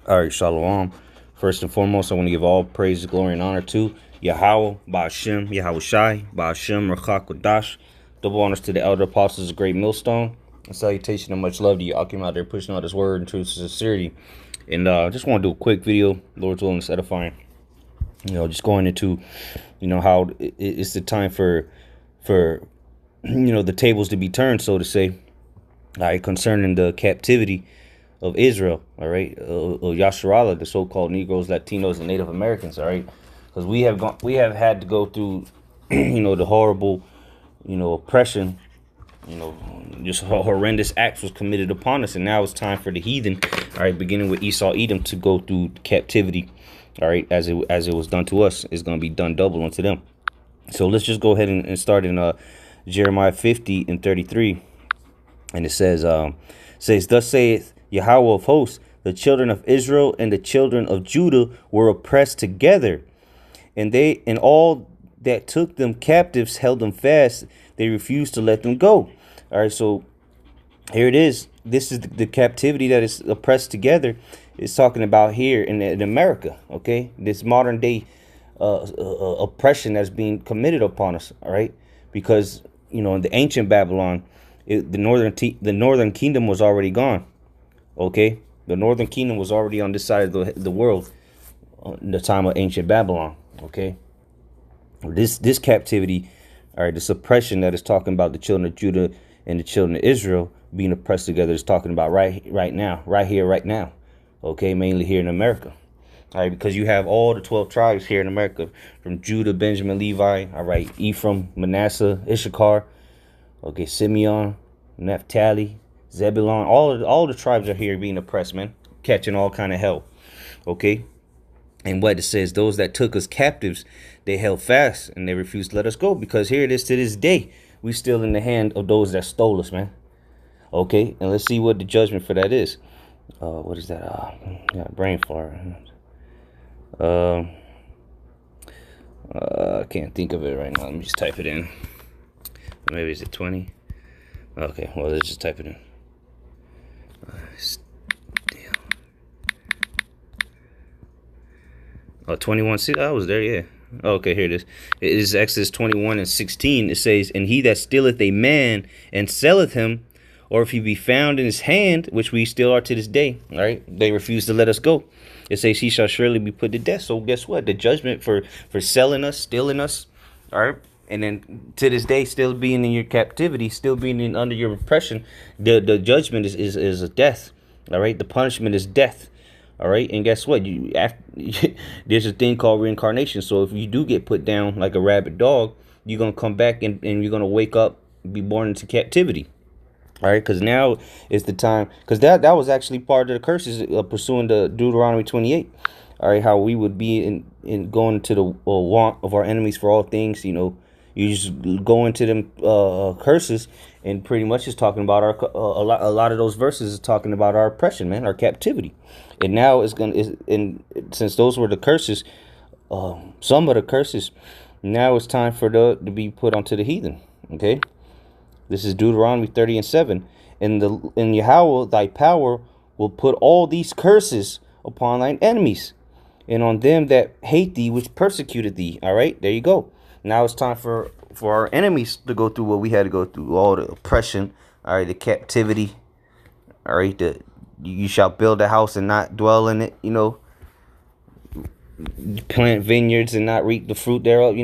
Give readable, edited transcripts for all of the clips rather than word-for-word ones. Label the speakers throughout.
Speaker 1: All right, Shalom. First and foremost, I want to give all praise, glory, and honor to Yahweh, Ba'ashem, Yahweh Shai, Ba'ashem, Rachak Kodash. Double honors to the elder apostles of Great Millstone. And salutation and much love to you. I came out there pushing out this word and truth and sincerity. And just want to do a quick video, Lord's willing, it's edifying. Just going into, how it's the time for the tables to be turned, so to say, all right, concerning the captivity of Israel, all right, Yasharala, the so-called Negroes, Latinos, and Native Americans, all right, because we have had to go through, the horrible, oppression, just horrendous acts was committed upon us, and now it's time for the heathen, all right, beginning with Esau, Edom, to go through captivity, all right, as it was done to us, is going to be done double unto them. So let's just go ahead and start in Jeremiah 50 and 33, and it says, "Thus saith Yahweh of hosts, the children of Israel and the children of Judah were oppressed together, and they and all that took them captives held them fast. They refused to let them go." All right, so here it is. This is the captivity that is oppressed together. It's talking about here in America. Okay, this modern day oppression that's being committed upon us. All right, because in the ancient Babylon, the northern kingdom was already gone. Okay, the northern kingdom was already on this side of the world in the time of ancient Babylon. Okay, this captivity, all right, the suppression that is talking about the children of Judah and the children of Israel being oppressed together is talking about right now, right here, right now. Okay, mainly here in America. All right, because you have all the 12 tribes here in America, from Judah, Benjamin, Levi, all right, Ephraim, Manasseh, Issachar, okay, Simeon, Naphtali, Zebulon, all the tribes are here being oppressed, man, catching all kind of hell. Okay, and what it says, those that took us captives, they held fast and they refused to let us go, because here it is to this day, we still in the hand of those that stole us, man. Okay, and let's see what the judgment for that is. What is that? Brain fart. I can't think of it right now. Let me just type it in. Maybe is it 20? Okay, well, let's just type it in. 21. I was there, yeah. Okay, here it is. It is Exodus 21 and 16. It says, "And he that stealeth a man and selleth him, or if he be found in his hand," which we still are to this day, all right, they refuse to let us go. It says, "He shall surely be put to death." So guess what? The judgment for selling us, stealing us, all right, and then to this day, still being in your captivity, still being under your oppression, the judgment is a death. All right, the punishment is death. All right, and guess what? There's a thing called reincarnation. So if you do get put down like a rabid dog, you're gonna come back and you're gonna wake up, be born into captivity. All right, because now is the time. Because that was actually part of the curses pursuing the Deuteronomy 28. All right, how we would be in going to the want of our enemies for all things. You just go into them curses, and pretty much is talking about our a lot of those verses is talking about our oppression, man, our captivity. And now and since those were the curses, some of the curses, now it's time for to be put onto the heathen. Okay, this is Deuteronomy 30 and 7. In Yahweh thy power will put all these curses upon thine enemies, and on them that hate thee, which persecuted thee. All right, there you go. Now it's time for our enemies to go through what we had to go through, all the oppression, all right, the captivity, all right, you shall build a house and not dwell in it, plant vineyards and not reap the fruit thereof,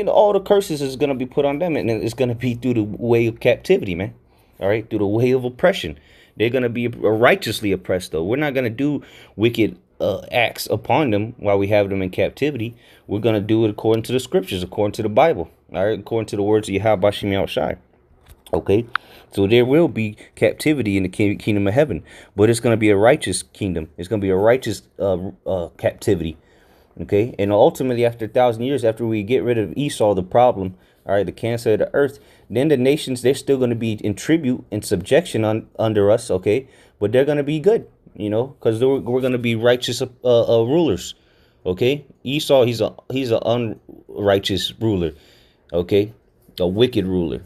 Speaker 1: all the curses is going to be put on them, and it's going to be through the way of captivity, man, all right, through the way of oppression. They're going to be righteously oppressed, though. We're not going to do wicked acts upon them while we have them in captivity. We're going to do it according to the scriptures, according to the Bible, all right, according to the words of Yahweh Bashim Yahushai. Okay, so there will be captivity in the kingdom of heaven, but it's going to be a righteous kingdom. It's going to be a righteous captivity. Okay, and ultimately, after 1,000 years, after we get rid of Esau, the problem, all right, the cancer of the earth, then the nations, they're still going to be in tribute and subjection under us. Okay, but they're going to be good, because we're going to be righteous rulers. Okay, Esau, he's an unrighteous ruler. Okay, a wicked ruler.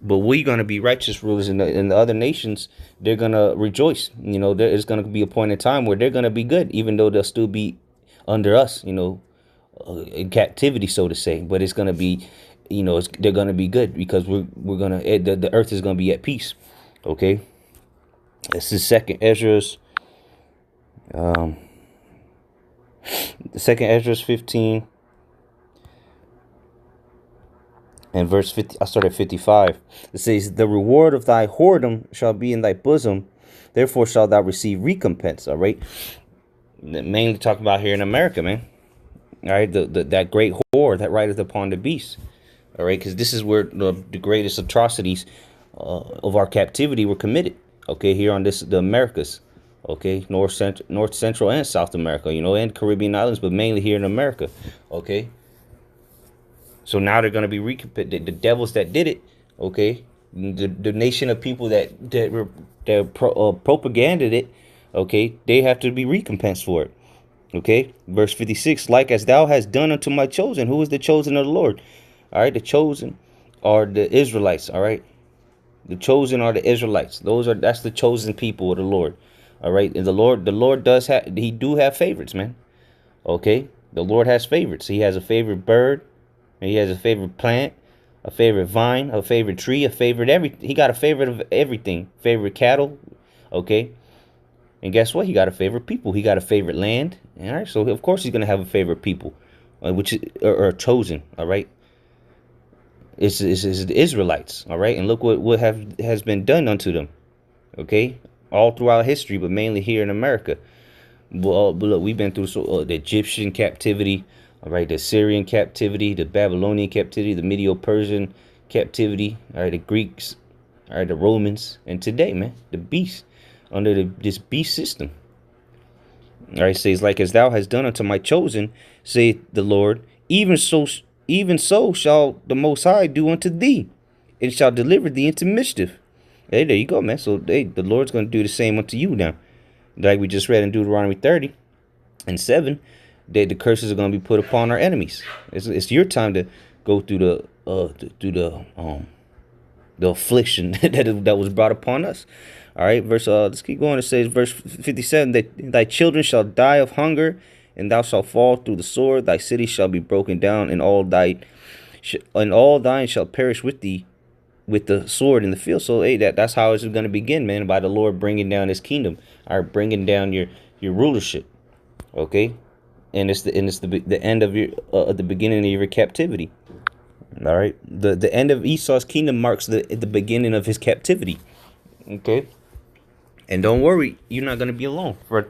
Speaker 1: But we're going to be righteous rulers, and the other nations, they're going to rejoice. You know, there is going to be a point in time where they're going to be good, even though they'll still be under us, you know, in captivity, so to say. But it's going to be, you know, they're going to be good because we're going to, the earth is going to be at peace. Okay. This is second Ezra's, the second Ezra's 15. And verse 50, I start at 55. It says, the reward of thy whoredom shall be in thy bosom. Therefore shalt thou receive recompense. All right. Mainly talking about here in America, man. All right. That great whore that rideth upon the beast. All right. Because this is where the greatest atrocities of our captivity were committed. Okay. Here on the Americas. Okay. North, Central, and South America, you know, and Caribbean islands, but mainly here in America. Okay. So now they're going to be the devils that did it, okay? The nation of people that propaganded it, okay? They have to be recompensed for it, okay? Verse 56, like as thou hast done unto my chosen. Who is the chosen of the Lord? All right, the chosen are the Israelites, all right? The chosen are the Israelites. That's the chosen people of the Lord, all right? And the Lord does have, he do have favorites, man, okay? The Lord has favorites. He has a favorite bird. He has a favorite plant, a favorite vine, a favorite tree, a favorite everything. He got a favorite of everything. Favorite cattle, okay? And guess what? He got a favorite people. He got a favorite land. All right, so of course he's gonna have a favorite people, which is are chosen. All right, it's the Israelites. All right, and look what has been done unto them. Okay, all throughout history, but mainly here in America. But look, we've been through the Egyptian captivity. All right, the Syrian captivity, the Babylonian captivity, the Medo-Persian captivity, all right, the Greeks, all right, the Romans, and today, man, the beast, under this beast system. All right, says, like as thou hast done unto my chosen, saith the Lord, even so shall the Most High do unto thee, and shall deliver thee into mischief. Hey, there you go, man. So the Lord's going to do the same unto you now. Like we just read in Deuteronomy 30 and 7. That the curses are going to be put upon our enemies. It's your time to go through the affliction that was brought upon us. All right, let's keep going. It says, verse 57, that thy children shall die of hunger, and thou shalt fall through the sword. Thy city shall be broken down, and all thine shall perish with thee, with the sword in the field. So hey, that's how it's going to begin, man. By the Lord bringing down His kingdom, or bringing down your rulership. Okay. And it's the end of your the beginning of your captivity. All right, the end of Esau's kingdom marks the beginning of his captivity. Okay, and don't worry, you're not going to be alone for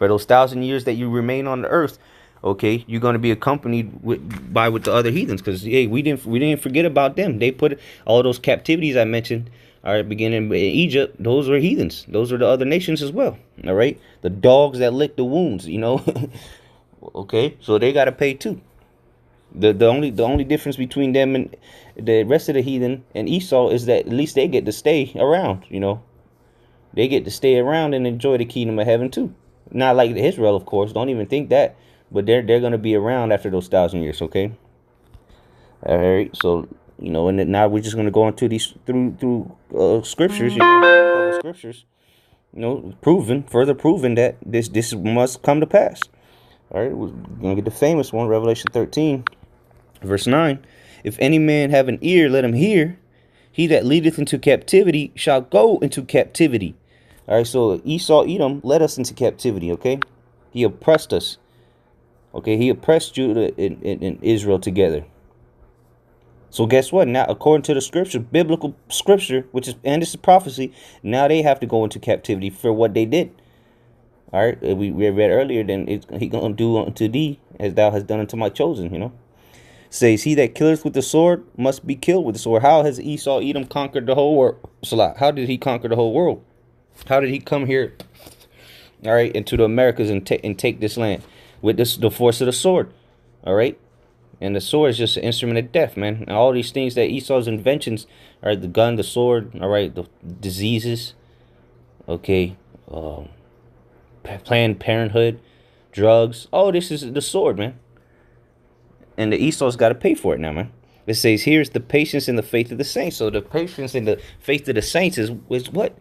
Speaker 1: those 1,000 years that you remain on the earth. Okay, you're going to be accompanied with the other heathens, because hey, we didn't forget about them. They put all those captivities I mentioned. All right, beginning in Egypt, those were heathens. Those are the other nations as well. All right, the dogs that lick the wounds, you know. Okay, so they gotta pay too. The only difference between them and the rest of the heathen and Esau is that at least they get to stay around. You know, they get to stay around and enjoy the kingdom of heaven too. Not like Israel, of course. Don't even think that. But they're gonna be around after those 1,000 years. Okay. All right. So you know, and now we're just gonna go into these through scriptures. You know, a couple of scriptures. You know, further proven that this must come to pass. All right, we're going to get the famous one, Revelation 13, verse 9. If any man have an ear, let him hear. He that leadeth into captivity shall go into captivity. All right, so Esau, Edom, led us into captivity, okay? He oppressed us. Okay, he oppressed Judah and Israel together. So guess what? Now, according to the scripture, biblical scripture, and this is prophecy, now they have to go into captivity for what they did. All right, we read earlier, then he gonna do unto thee as thou hast done unto my chosen, you know. Says, he that killeth with the sword must be killed with the sword. How has Esau, Edom conquered the whole world? Salah, how did he conquer the whole world? How did he come here, all right, into the Americas and take this land? With the force of the sword, all right? And the sword is just an instrument of death, man. And all these things that Esau's inventions, all right, the gun, the sword, all right, the diseases, okay, Planned Parenthood, drugs. Oh, this is the sword, man. And the Esau's got to pay for it now, man. It says here's the patience and the faith of the saints. So the patience and the faith of the saints is what?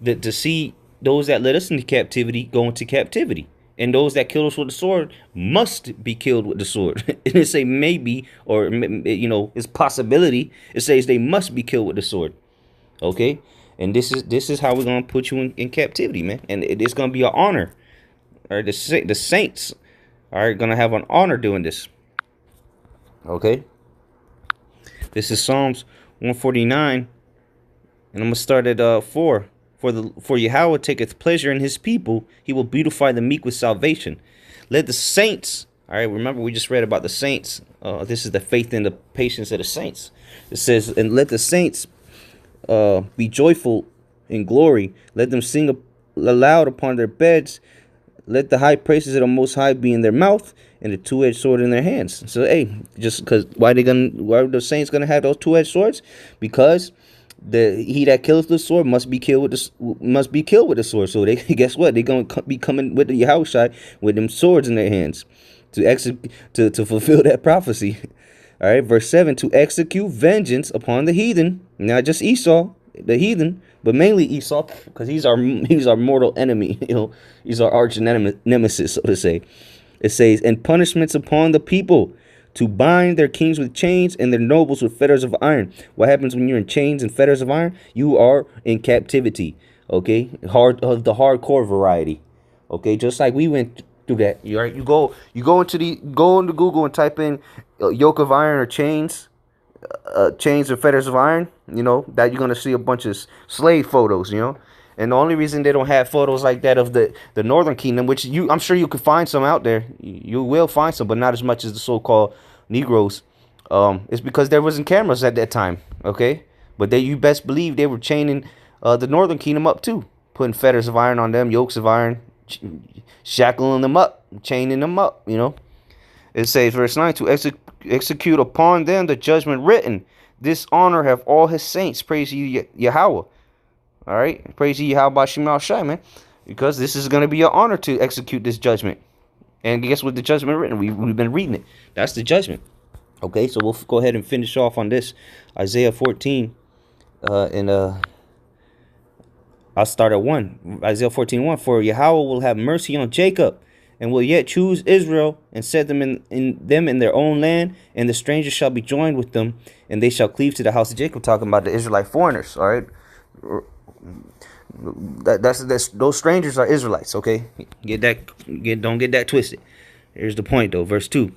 Speaker 1: To see those that led us into captivity go into captivity. And those that kill us with the sword must be killed with the sword. It didn't say maybe or, it's possibility. It says they must be killed with the sword. Okay? And this is how we're going to put you in captivity, man. And it's going to be an honor. All right? The saints are going to have an honor doing this. Okay? This is Psalms 149, and I'm gonna start at 4. For Yahweh taketh pleasure in his people; he will beautify the meek with salvation. Let the saints. All right, remember we just read about the saints. This is the faith and the patience of the saints. It says, and let the saints be joyful in glory. Let them sing aloud upon their beds. Let the high praises of the Most High be in their mouth and the two-edged sword in their hands. So, hey, just because why are the saints gonna have those two-edged swords? Because he that killeth the sword must be killed with the sword. So they guess what? They're gonna be coming with the Yahushua with them swords in their hands to fulfill that prophecy. All right, verse 7, to execute vengeance upon the heathen, not just Esau, the heathen, but mainly Esau, because he's our mortal enemy. He's our arch nemesis, so to say. It says, and punishments upon the people, to bind their kings with chains and their nobles with fetters of iron. What happens when you're in chains and fetters of iron? You are in captivity. Okay, the hardcore variety. Okay, just like we went through that. You right? You go into Google and type in yoke of iron or chains. Chains or fetters of iron, that you're gonna see a bunch of slave photos, and the only reason they don't have photos like that of the Northern Kingdom, which I'm sure you could find some out there, you will find some, but not as much as the so-called Negroes, it's because there wasn't cameras at that time, okay? But you best believe they were chaining the Northern Kingdom up too, putting fetters of iron on them, yokes of iron, shackling them up, chaining them up, It says, verse 9, to execute upon them the judgment written. This honor have all his saints. Praise you, Yahweh. All right? Praise you, Yahweh Bashim Shai, man. Because this is going to be an honor to execute this judgment. And guess what the judgment written? We've been reading it. That's the judgment. Okay, so we'll go ahead and finish off on this. Isaiah 14. I'll start at 1. Isaiah 14:1. For Yahweh will have mercy on Jacob, and will yet choose Israel, and set them in their own land, and the strangers shall be joined with them, and they shall cleave to the house of Jacob. Talking about the Israelite foreigners, all right? That's those strangers are Israelites, okay? Don't get that twisted. Here's the point though, verse 2.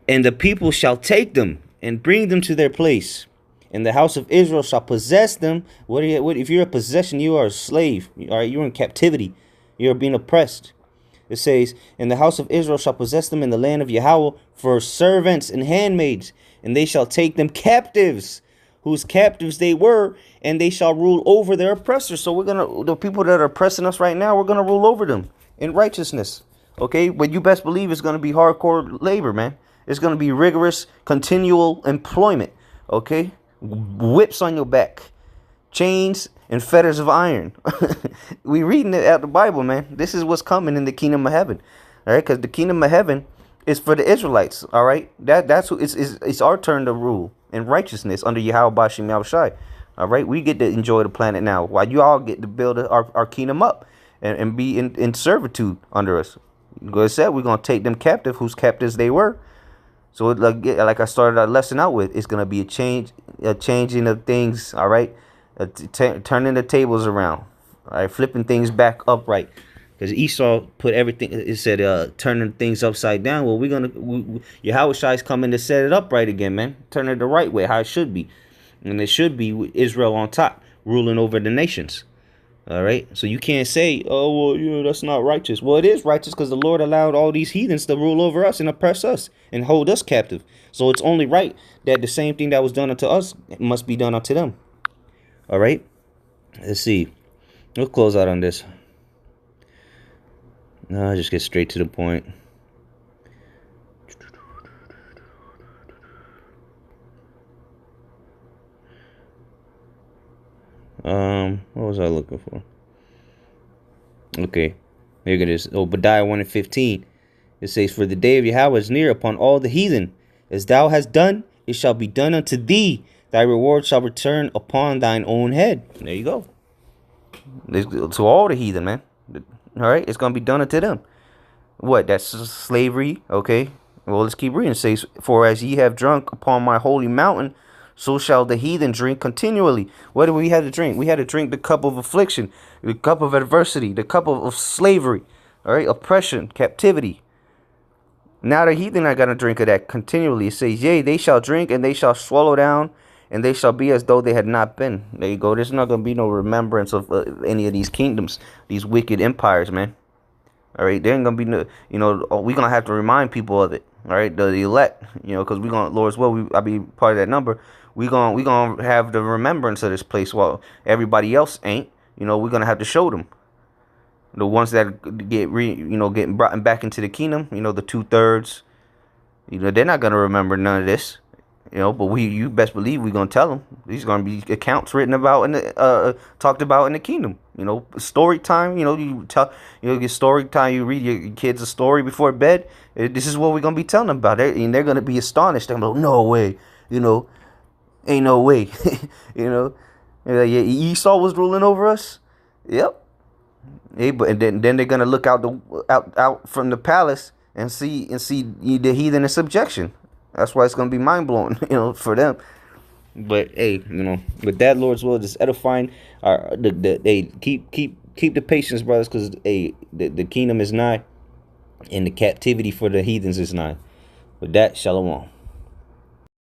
Speaker 1: And the people shall take them and bring them to their place, and the house of Israel shall possess them. What if you're a possession? You are a slave. All right, you're in captivity. You're being oppressed. It says, and the house of Israel shall possess them in the land of Yahweh for servants and handmaids, and they shall take them captives, whose captives they were, and they shall rule over their oppressors. So the people that are oppressing us right now, we're gonna rule over them in righteousness. Okay, but you best believe it's gonna be hardcore labor, man. It's gonna be rigorous, continual employment. Okay, whips on your back, chains and fetters of iron. We reading it out the Bible, man. This is what's coming in the kingdom of heaven. All right, because the kingdom of heaven is for the Israelites. All right, that's who it's our turn to rule in righteousness under Yahweh Bashim Yahushai. All right, we get to enjoy the planet now, while you all get to build our kingdom up and be in servitude under us. Like I said, we're gonna take them captive, whose captives they were. So like I started our lesson out with, it's gonna be a changing of things. All right, turning the tables around. All right, flipping things back upright. Because Esau put everything, it said turning things upside down. Well, Yahweh Shai is coming to set it up right again, man. Turn it the right way, how it should be. And it should be with Israel on top, ruling over the nations. All right, so you can't say, oh, well, that's not righteous. Well, it is righteous because the Lord allowed all these heathens to rule over us and oppress us and hold us captive. So it's only right that the same thing that was done unto us must be done unto them. All right, let's see. We'll close out on this. No, I'll just get straight to the point. What was I looking for? Okay, here it is. Obadiah 1:15. It says, for the day of Yahweh is near upon all the heathen. As thou hast done, it shall be done unto thee. Thy reward shall return upon thine own head. There you go. To all the heathen, man. All right, it's going to be done unto them. What? That's slavery. Okay. Well, let's keep reading. It says, for as ye have drunk upon my holy mountain, so shall the heathen drink continually. What do we have to drink? We had to drink the cup of affliction, the cup of adversity, the cup of slavery, all right, oppression, captivity. Now the heathen are going to drink of that continually. It says, yea, they shall drink, and they shall swallow down, and they shall be as though they had not been. There you go. There's not going to be no remembrance of any of these kingdoms, these wicked empires, man. All right, there ain't going to be no, you know, we're going to have to remind people of it. All right, the elect, you know, because we're going to, Lord's will, I'll be part of that number. We're going to have the remembrance of this place while everybody else ain't. You know, we're going to have to show them. The ones that getting brought back into the kingdom, you know, the 2/3, you know, they're not going to remember none of this. You know, but you best believe we're going to tell them. These going to be accounts written about and talked about in the kingdom. You know, story time, you know, your story time, you read your kids a story before bed. This is what we're going to be telling them about. And they're going to be astonished. They're going to go, no way, you know, ain't no way, you know. Esau was ruling over us. Yep. Hey, but then they're going to look out from the palace and see the heathen in subjection. That's why it's going to be mind-blowing, you know, for them. But, hey, you know, with that, Lord's will, just edifying. Keep the patience, brothers, because, hey, the kingdom is nigh, and the captivity for the heathens is nigh. With that, shalom.